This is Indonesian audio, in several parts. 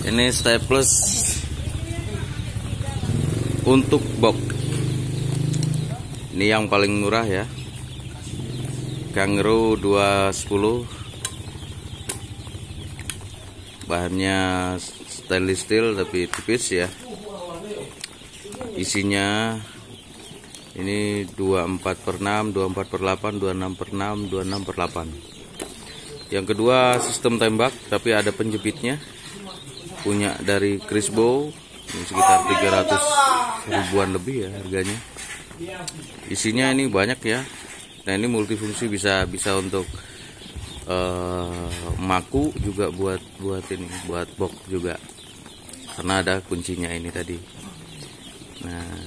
Ini staples untuk box. Ini yang paling murah ya. Kangaroo 210. Bahannya stainless steel tapi tipis ya. Isinya ini 24/6, 24/8, 26/6, 26/8. Yang kedua sistem tembak tapi ada penjepitnya. Punya dari Crisbo. Ini sekitar 300 ribuan lebih ya harganya. Isinya ini banyak ya. Nah, ini multifungsi, bisa untuk maku juga, buat box juga. Karena ada kuncinya ini tadi. Nah,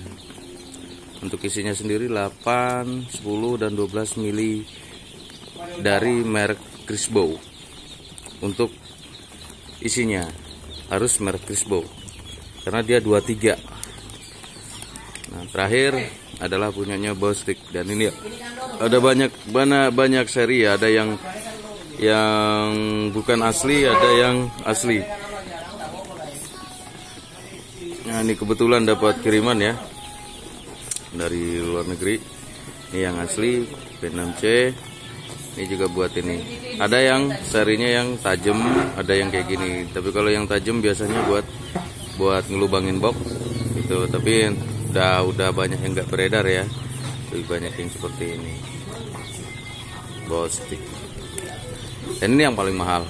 untuk isinya sendiri 8, 10 dan 12 mili dari merek Crisbo. Untuk isinya harus merek Crisbo karena dia 23. Nah, terakhir adalah punyanya Bostik, dan ini ada banyak seri ya. Ada yang bukan asli, ada yang asli. Nah, ini kebetulan dapat kiriman ya dari luar negeri. Ini yang asli P6C. Ini juga buat ini. Ada yang serinya yang tajam, ada yang kayak gini. Tapi kalau yang tajam biasanya buat ngelubangin box gitu. Tapi udah banyak yang nggak beredar ya. Lebih banyak yang seperti ini. Bostik. Dan ini yang paling mahal.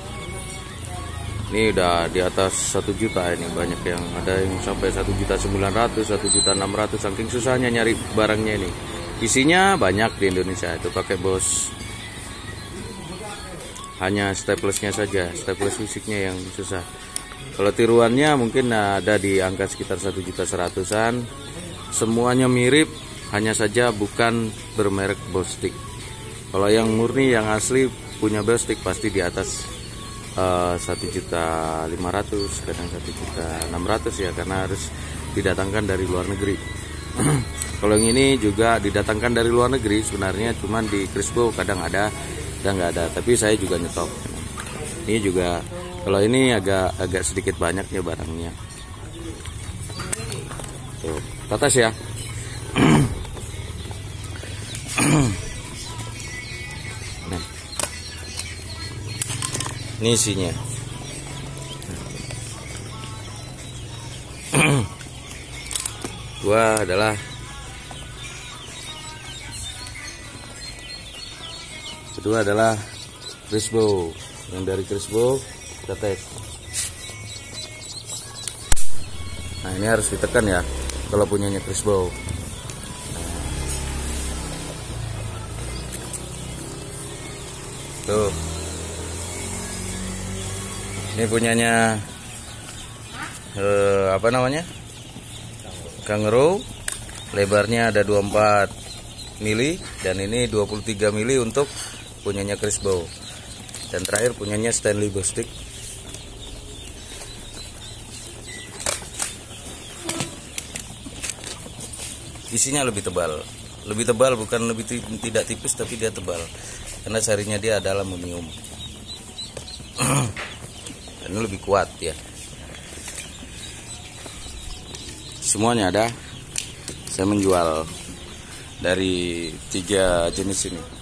Ini udah di atas 1 juta ini, banyak yang ada yang sampai 1.900.000, 1.600.000, saking susahnya nyari barangnya ini. Isinya banyak di Indonesia itu pakai Bos. Hanya staplesnya saja, staples fisiknya yang susah. Kalau tiruannya mungkin ada di angka sekitar 1.100.000-an. Semuanya mirip, hanya saja bukan bermerek Bostik. Kalau yang murni, yang asli punya Bostik pasti di atas 1.500.000, kadang 1.600.000 ya, karena harus didatangkan dari luar negeri. Kalau yang ini juga didatangkan dari luar negeri sebenarnya, cuman di Crisbo kadang ada, kadang nggak ada. Tapi saya juga nyetok. Ini juga, kalau ini agak sedikit banyaknya barangnya. Tuh, tatas ya. Nah, ini isinya. Dua adalah kedua adalah Crisbo. Yang dari Crisbo kita tes. Nah, ini harus ditekan ya kalau punyanya Crisbo. Tuh. Ini punyanya apa namanya? Kangaroo. Lebarnya ada 24 mili dan ini 23 mili untuk punyanya Crisbo. Dan terakhir punyanya Stanley Bostik. Isinya lebih tebal. Lebih tebal, bukan tidak tipis, tapi dia tebal. Karena sarinya dia adalah aluminium. Dan ini lebih kuat ya. Semuanya ada. Saya menjual dari 3 jenis ini.